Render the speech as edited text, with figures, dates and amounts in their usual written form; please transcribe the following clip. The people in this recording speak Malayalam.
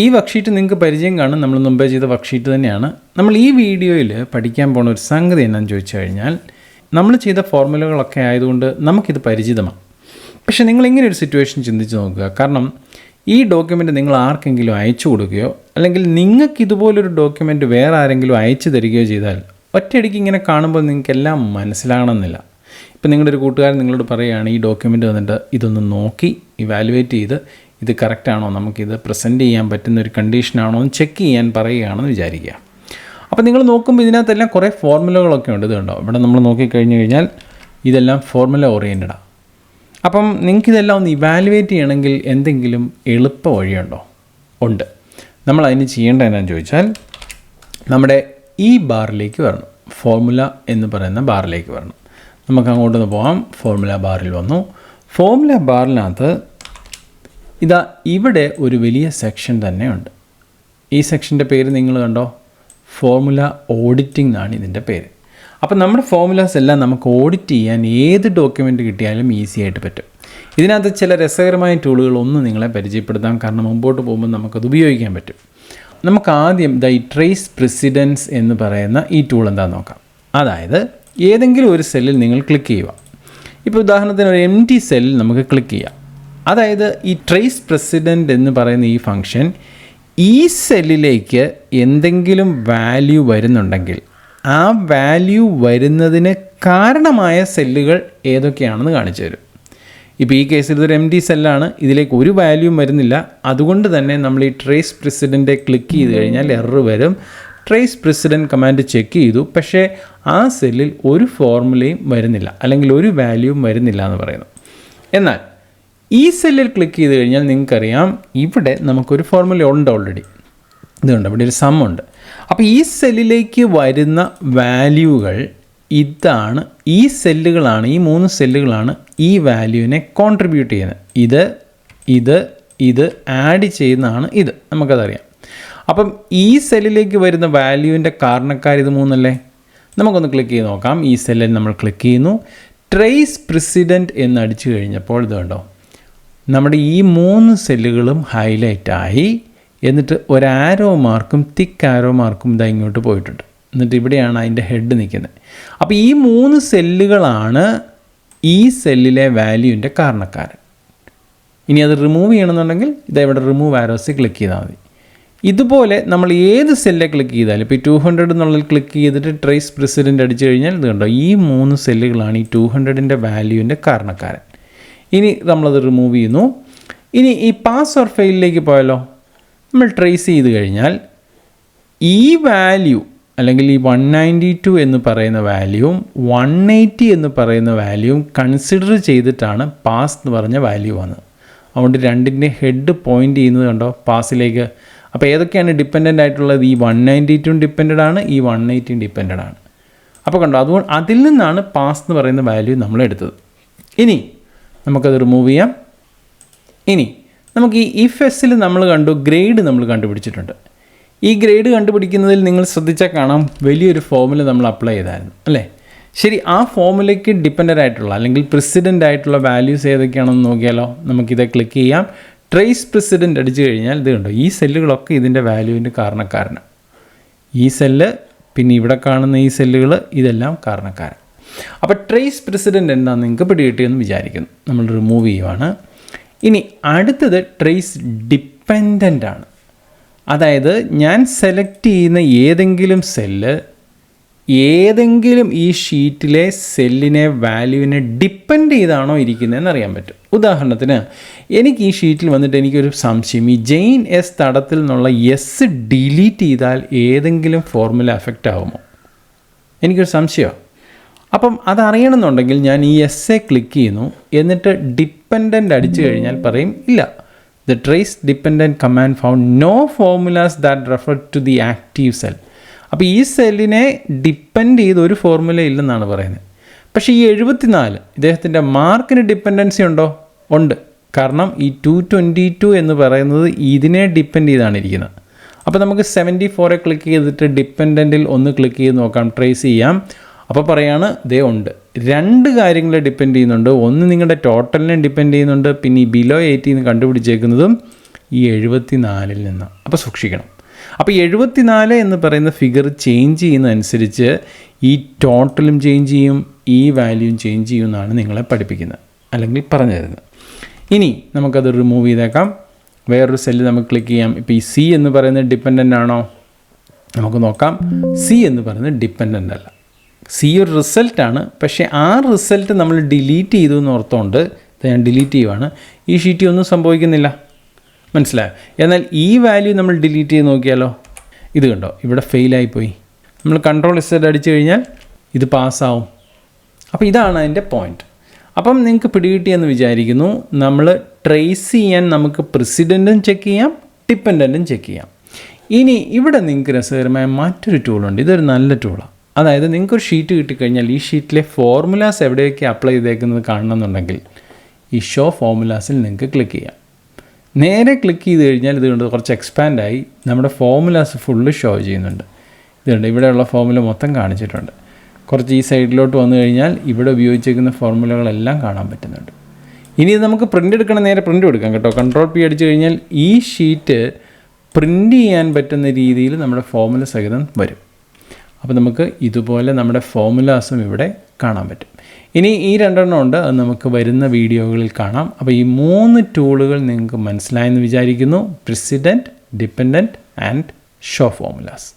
ഈ വർക്ക്ഷീറ്റ് നിങ്ങൾക്ക് പരിചയം കാണും, നമ്മൾ മുമ്പേ ചെയ്ത വർക്ക്ഷീറ്റ് തന്നെയാണ്. നമ്മൾ ഈ വീഡിയോയിൽ പഠിക്കാൻ പോകുന്ന ഒരു സംഗതി എന്നാന്ന് ചോദിച്ചു കഴിഞ്ഞാൽ, നമ്മൾ ചെയ്ത ഫോർമുലകളൊക്കെ ആയതുകൊണ്ട് നമുക്കിത് പരിചിതമാണ്. പക്ഷേ നിങ്ങളിങ്ങനെ ഒരു സിറ്റുവേഷൻ ചിന്തിച്ച് നോക്കുക. കാരണം ഈ ഡോക്യുമെൻറ്റ് നിങ്ങൾ ആർക്കെങ്കിലും അയച്ചു കൊടുക്കുകയോ അല്ലെങ്കിൽ നിങ്ങൾക്ക് ഇതുപോലൊരു ഡോക്യുമെൻറ്റ് വേറെ ആരെങ്കിലും അയച്ചു തരികയോ ചെയ്താൽ ഒറ്റയടിക്ക് ഇങ്ങനെ കാണുമ്പോൾ നിങ്ങൾക്കെല്ലാം മനസ്സിലാകണമെന്നില്ല. ഇപ്പം നിങ്ങളുടെ ഒരു കൂട്ടുകാരൻ നിങ്ങളോട് പറയുകയാണ് ഈ ഡോക്യുമെൻറ്റ് വന്നിട്ട് ഇതൊന്ന് നോക്കി ഇവാലുവേറ്റ് ചെയ്ത് ഇത് കറക്റ്റാണോ, നമുക്കിത് പ്രസൻറ്റ് ചെയ്യാൻ പറ്റുന്ന ഒരു കണ്ടീഷനാണോ എന്ന് ചെക്ക് ചെയ്യാൻ പറയുകയാണെന്ന് വിചാരിക്കുക. അപ്പോൾ നിങ്ങൾ നോക്കുമ്പോൾ ഇതിനകത്തെല്ലാം കുറേ ഫോർമുലകളൊക്കെ ഉണ്ട്. ഇത് കണ്ടോ, ഇവിടെ നമ്മൾ നോക്കിക്കഴിഞ്ഞ് കഴിഞ്ഞാൽ ഇതെല്ലാം ഫോർമുല ഓറിയൻറ്റഡാണ്. അപ്പം നിങ്ങൾക്കിതെല്ലാം ഒന്ന് ഇവാലുവേറ്റ് ചെയ്യണമെങ്കിൽ എന്തെങ്കിലും എളുപ്പ വഴിയുണ്ടോ? ഉണ്ട്. നമ്മളതിന് ചെയ്യേണ്ടത് എന്നാന്ന് ചോദിച്ചാൽ, നമ്മുടെ ഈ ബാറിലേക്ക് വരണം, ഫോർമുല എന്ന് പറയുന്ന ബാറിലേക്ക് വരണം. നമുക്ക് അങ്ങോട്ടൊന്ന് പോകാം. ഫോർമുല ബാറിൽ വന്നു. ഫോർമുല ബാറിനകത്ത് ഇതാ ഇവിടെ ഒരു വലിയ സെക്ഷൻ തന്നെയുണ്ട്. ഈ സെക്ഷൻ്റെ പേര് നിങ്ങൾ കണ്ടോ, ഫോർമുല ഓഡിറ്റിംഗ് എന്നാണ് ഇതിൻ്റെ പേര്. അപ്പം നമ്മുടെ ഫോർമുലാസ് എല്ലാം നമുക്ക് ഓഡിറ്റ് ചെയ്യാൻ ഏത് ഡോക്യുമെൻറ്റ് കിട്ടിയാലും ഈസി ആയിട്ട് പറ്റും. ഇതിനകത്ത് ചില രസകരമായ ടൂളുകളൊന്നും നിങ്ങളെ പരിചയപ്പെടുത്താം, കാരണം മുമ്പോട്ട് പോകുമ്പോൾ നമുക്കത് ഉപയോഗിക്കാൻ പറ്റും. നമുക്ക് ആദ്യം ഈ ട്രേസ് പ്രിസിഡൻസ് എന്ന് പറയുന്ന ഈ ടൂൾ എന്താണെന്ന് നോക്കാം. അതായത് ഏതെങ്കിലും ഒരു സെല്ലിൽ നിങ്ങൾ ക്ലിക്ക് ചെയ്യുക. ഇപ്പോൾ ഉദാഹരണത്തിന് ഒരു എംപ്റ്റി സെല്ലിൽ നമുക്ക് ക്ലിക്ക് ചെയ്യാം. അതായത് ഈ ട്രേസ് പ്രസിഡൻറ്റ് എന്ന് പറയുന്ന ഈ ഫംഗ്ഷൻ ഈ സെല്ലിലേക്ക് എന്തെങ്കിലും വാല്യൂ വരുന്നുണ്ടെങ്കിൽ ആ വാല്യൂ വരുന്നതിന് കാരണമായ സെല്ലുകൾ ഏതൊക്കെയാണെന്ന് കാണിച്ചു തരും. ഇപ്പോൾ ഈ കേസിൽ ഇതൊരു എംപ്റ്റി സെല്ലാണ്, ഇതിലേക്ക് ഒരു വാല്യൂം വരുന്നില്ല. അതുകൊണ്ട് തന്നെ നമ്മൾ ഈ ട്രേസ് പ്രസിഡൻറ്റ് ക്ലിക്ക് ചെയ്ത് കഴിഞ്ഞാൽ എറർ വരും. ട്രേസ് പ്രസിഡൻറ്റ് കമാൻഡ് ചെക്ക് ചെയ്തു, പക്ഷേ ആ സെല്ലിൽ ഒരു ഫോർമുലയും വരുന്നില്ല, അല്ലെങ്കിൽ ഒരു വാല്യൂവും വരുന്നില്ല എന്ന് പറയുന്നു. എന്നാൽ ഈ സെല്ലിൽ ക്ലിക്ക് ചെയ്ത് കഴിഞ്ഞാൽ നിങ്ങൾക്കറിയാം ഇവിടെ നമുക്കൊരു ഫോർമുല ഉണ്ട് ഓൾറെഡി. ഇതുണ്ട്, ഇവിടെ ഒരു സം ഉണ്ട്. അപ്പോൾ ഈ സെല്ലിലേക്ക് വരുന്ന വാല്യൂകൾ ഇതാണ്. ഈ സെല്ലുകളാണ്, ഈ 3 സെല്ലുകളാണ് ഈ വാല്യൂവിനെ കോൺട്രിബ്യൂട്ട് ചെയ്യുന്നത്. ഇത് ആഡ് ചെയ്യുന്നതാണ് ഇത്, നമുക്കതറിയാം. അപ്പം ഈ സെല്ലിലേക്ക് വരുന്ന വാല്യൂവിൻ്റെ കാരണക്കാർ ഇത് 3 അല്ലേ? നമുക്കൊന്ന് ക്ലിക്ക് ചെയ്ത് നോക്കാം. ഈ സെല്ലിൽ നമ്മൾ ക്ലിക്ക് ചെയ്യുന്നു. ട്രേസ് പ്രിസിഡൻറ്റ് എന്ന് അടിച്ചു കഴിഞ്ഞപ്പോൾ ഇത് കണ്ടോ, നമ്മുടെ ഈ 3 സെല്ലുകളും ഹൈലൈറ്റായി. എന്നിട്ട് ഒരു ആരോ മാർക്കും തിക്ക് ആരോ മാർക്കും ഇതാ ഇങ്ങോട്ട് പോയിട്ടുണ്ട്. എന്നിട്ട് ഇവിടെയാണ് അതിൻ്റെ ഹെഡ് നിൽക്കുന്നത്. അപ്പോൾ ഈ 3 സെല്ലുകളാണ് ഈ സെല്ലിലെ വാല്യൂവിൻ്റെ കാരണക്കാരൻ. ഇനി അത് റിമൂവ് ചെയ്യണമെന്നുണ്ടെങ്കിൽ ഇതാ ഇവിടെ റിമൂവ് ആരോസ് ക്ലിക്ക് ചെയ്താൽ മതി. ഇതുപോലെ നമ്മൾ ഏത് സെല്ലിൽ ക്ലിക്ക് ചെയ്താലും, ഇപ്പോൾ ഈ 200 എന്നുള്ളതിൽ ക്ലിക്ക് ചെയ്തിട്ട് ട്രേസ് പ്രസിഡൻറ്റ് അടിച്ചു കഴിഞ്ഞാൽ ഇത് കണ്ടോ, ഈ 3 സെല്ലുകളാണ് ഈ 200ൻ്റെ വാല്യൂവിൻ്റെ കാരണക്കാരൻ. ഇനി നമ്മളത് റിമൂവ് ചെയ്യുന്നു. ഇനി ഈ പാസ് ഓർ ഫെയിലിലേക്ക് പോയാലോ, നമ്മൾ ട്രേസ് ചെയ്ത് കഴിഞ്ഞാൽ ഈ വാല്യൂ അല്ലെങ്കിൽ ഈ 192 എന്ന് പറയുന്ന വാല്യൂവും 180 എന്ന് പറയുന്ന വാല്യൂവും കൺസിഡർ ചെയ്തിട്ടാണ് പാസ് എന്ന് പറഞ്ഞ വാല്യൂ വന്നത്. അതുകൊണ്ട് രണ്ടിൻ്റെ ഹെഡ് പോയിൻ്റ് ചെയ്യുന്നത് കണ്ടോ പാസിലേക്ക്. അപ്പോൾ ഏതൊക്കെയാണ് ഡിപ്പെൻഡൻ്റ് ആയിട്ടുള്ളത്? ഈ 192 ഡിപ്പെൻഡൻ്റ് ആണ്, ഈ 180 ഡിപ്പെൻഡൻ്റ് ആണ്. അപ്പോൾ കണ്ടോ, അതുകൊണ്ട് അതിൽ നിന്നാണ് പാസ് എന്ന് പറയുന്ന വാല്യൂ നമ്മൾ എടുത്തത്. ഇനി നമുക്കത് റിമൂവ് ചെയ്യാം. ഇനി നമുക്ക് ഈ ഇഫ് എസ്സിൽ നമ്മൾ കണ്ടു ഗ്രേഡ് നമ്മൾ കണ്ടുപിടിച്ചിട്ടുണ്ട്. ഈ ഗ്രേഡ് കണ്ടുപിടിക്കുന്നതിൽ നിങ്ങൾ ശ്രദ്ധിച്ചാൽ കാണാം വലിയൊരു ഫോർമുല നമ്മൾ അപ്ലൈ ചെയ്തായിരുന്നു അല്ലേ? ശരി, ആ ഫോർമുലയ്ക്ക് ഡിപ്പെൻഡൻ്റ് ആയിട്ടുള്ള അല്ലെങ്കിൽ പ്രസിഡൻ്റ് ആയിട്ടുള്ള വാല്യൂസ് ഏതൊക്കെയാണെന്ന് നോക്കിയാലോ. നമുക്കിത് ക്ലിക്ക് ചെയ്യാം. ട്രേസ് പ്രസിഡൻറ്റ് അടിച്ചു കഴിഞ്ഞാൽ ഇത് കണ്ടോ, ഈ സെല്ലുകളൊക്കെ ഇതിൻ്റെ വാല്യൂവിൻ്റെ കാരണക്കാരനാണ്. ഈ സെല്ല്, പിന്നെ ഇവിടെ കാണുന്ന ഈ സെല്ലുകൾ, ഇതെല്ലാം കാരണക്കാരൻ. അപ്പോൾ ട്രേസ് പ്രസിഡൻറ്റ് എന്താണെന്ന് നിങ്ങൾക്ക് പിടികിട്ടിയെന്ന് വിചാരിക്കുന്നു. നമ്മൾ റിമൂവ് ചെയ്യുവാണ്. ഇനി അടുത്തത് ട്രേസ് ഡിപ്പെൻഡൻ്റ് ആണ്. അതായത് ഞാൻ സെലക്ട് ചെയ്യുന്ന ഏതെങ്കിലും സെല്ല് ഏതെങ്കിലും ഈ ഷീറ്റിലെ സെല്ലിനെ വാല്യൂവിനെ ഡിപ്പെൻഡ് ചെയ്താണോ ഇരിക്കുന്നതെന്ന് അറിയാൻ പറ്റും. ഉദാഹരണത്തിന് എനിക്ക് ഈ ഷീറ്റിൽ വന്നിട്ട് എനിക്കൊരു സംശയം, ഈ ജെയിൻ എസ് തടത്തിൽ നിന്നുള്ള എസ് ഡിലീറ്റ് ചെയ്താൽ ഏതെങ്കിലും ഫോർമുല എഫക്റ്റ് ആകുമോ? എനിക്കൊരു സംശയമാണ്. അപ്പം അതറിയണമെന്നുണ്ടെങ്കിൽ ഞാൻ ഈ എസ് ക്ലിക്ക് ചെയ്യുന്നു. എന്നിട്ട് ഡിപ്പെൻഡൻ്റ് അടിച്ചു കഴിഞ്ഞാൽ പറയും ഇല്ല, the trace dependent command found no formulas that refer to the active cell. അപ്പോൾ ഈ സെല്ലിനെ ഡിപ്പെൻഡ് ചെയ്ത് ഒരു ഫോർമുല ഇല്ലെന്നാണ് പറയുന്നത്. പക്ഷേ ഈ 74 ഇദ്ദേഹത്തിൻ്റെ മാർക്കിന് ഡിപ്പെൻഡൻസി ഉണ്ടോ? ഉണ്ട്. കാരണം ഈ 222 എന്ന് പറയുന്നത് ഇതിനെ ഡിപ്പെൻഡ് ചെയ്താണ് ഇരിക്കുന്നത്. അപ്പോൾ നമുക്ക് 74 ക്ലിക്ക് ചെയ്തിട്ട് ഡിപ്പെൻഡൻറ്റിൽ ഒന്ന് ക്ലിക്ക് ചെയ്ത് നോക്കാം, ട്രേസ് ചെയ്യാം. അപ്പോൾ പറയാണ് ദേ ഉണ്ട്. 2 കാര്യങ്ങളെ ഡിപ്പെൻഡ് ചെയ്യുന്നുണ്ട്. ഒന്ന് നിങ്ങളുടെ ടോട്ടലിനെ ഡിപ്പെൻഡ് ചെയ്യുന്നുണ്ട്, പിന്നെ ഈ ബിലോ 80 കണ്ടുപിടിച്ചേക്കുന്നതും ഈ 74 നിന്നാണ്. അപ്പോൾ സൂക്ഷിക്കണം. അപ്പോൾ 74 എന്ന് പറയുന്ന ഫിഗർ ചേഞ്ച് ചെയ്യുന്നതനുസരിച്ച് ഈ ടോട്ടലും ചേഞ്ച് ചെയ്യും, ഈ വാല്യൂയും ചേഞ്ച് ചെയ്യും എന്നാണ് നിങ്ങളെ പഠിപ്പിക്കുന്നത് അല്ലെങ്കിൽ പറഞ്ഞു തരുന്നത്. ഇനി നമുക്കത് റിമൂവ് ചെയ്തേക്കാം. വേറൊരു സെല്ല് നമുക്ക് ക്ലിക്ക് ചെയ്യാം. ഇപ്പോൾ ഈ സി എന്ന് പറയുന്നത് ഡിപ്പെൻഡൻ്റ് ആണോ? നമുക്ക് നോക്കാം. സി എന്ന് പറയുന്നത് ഡിപ്പെൻഡൻ്റ് അല്ല. സി ഒരു റിസൾട്ടാണ്. പക്ഷേ ആ റിസൾട്ട് നമ്മൾ ഡിലീറ്റ് ചെയ്തു എന്ന് ഓർത്തുകൊണ്ട് ഞാൻ ഡിലീറ്റ് ചെയ്യുവാണ്. ഈ ഷീറ്റിൽ ഒന്നും സംഭവിക്കുന്നില്ല. മനസ്സിലായോ? എന്നാൽ ഈ വാല്യൂ നമ്മൾ ഡിലീറ്റ് ചെയ്ത് നോക്കിയാലോ, ഇത് കണ്ടോ, ഇവിടെ ഫെയിലായിപ്പോയി. നമ്മൾ Ctrl+Z അടിച്ചു കഴിഞ്ഞാൽ ഇത് പാസ്സാവും. അപ്പോൾ ഇതാണ് അതിൻ്റെ പോയിൻ്റ്. അപ്പം നിങ്ങൾക്ക് പിടികിട്ടിയെന്ന് വിചാരിക്കുന്നു. നമ്മൾ ട്രേസ് ചെയ്യാൻ നമുക്ക് പ്രസിഡൻറ്റും ചെക്ക് ചെയ്യാം, ഡിപ്പെൻഡൻറ്റും ചെക്ക് ചെയ്യാം. ഇനി ഇവിടെ നിങ്ങൾക്ക് രസകരമായ മറ്റൊരു ടൂളുണ്ട്. ഇതൊരു നല്ല ടൂളാണ്. അതായത് നിങ്ങൾക്കൊരു ഷീറ്റ് കിട്ടിക്കഴിഞ്ഞാൽ ഈ ഷീറ്റിലെ ഫോർമുലാസ് എവിടെയൊക്കെ അപ്ലൈ ചെയ്തേക്കുന്നത് കാണണമെന്നുണ്ടെങ്കിൽ ഈ ഷോ ഫോർമുലാസിൽ നിങ്ങൾക്ക് ക്ലിക്ക് ചെയ്യാം. നേരെ ക്ലിക്ക് ചെയ്ത് കഴിഞ്ഞാൽ ഇത് കൊണ്ട് കുറച്ച് എക്സ്പാൻഡായി നമ്മുടെ ഫോർമുലാസ് ഫുള്ള് ഷോ ചെയ്യുന്നുണ്ട്. ഇതുണ്ട്, ഇവിടെയുള്ള ഫോർമുല മൊത്തം കാണിച്ചിട്ടുണ്ട്. കുറച്ച് ഈ സൈഡിലോട്ട് വന്നു കഴിഞ്ഞാൽ ഇവിടെ ഉപയോഗിച്ചിരിക്കുന്ന ഫോർമുലകളെല്ലാം കാണാൻ പറ്റുന്നുണ്ട്. ഇനി ഇത് നമുക്ക് പ്രിൻ്റ് എടുക്കണം, നേരെ പ്രിൻ്റ് എടുക്കാം കേട്ടോ. Ctrl+P അടിച്ചു കഴിഞ്ഞാൽ ഈ ഷീറ്റ് പ്രിൻ്റ് ചെയ്യാൻ പറ്റുന്ന രീതിയിൽ നമ്മുടെ ഫോർമുല സഹിതം വരും. അപ്പോൾ നമുക്ക് ഇതുപോലെ നമ്മുടെ ഫോർമുലാസും ഇവിടെ കാണാൻ പറ്റും. ഇനി ഈ 2 ഉണ്ട്, അത് നമുക്ക് വരുന്ന വീഡിയോകളിൽ കാണാം. അപ്പോൾ ഈ 3 ടൂളുകൾ നിങ്ങൾക്ക് മനസ്സിലായെന്ന് വിചാരിക്കുന്നു. President, dependent and show formulas.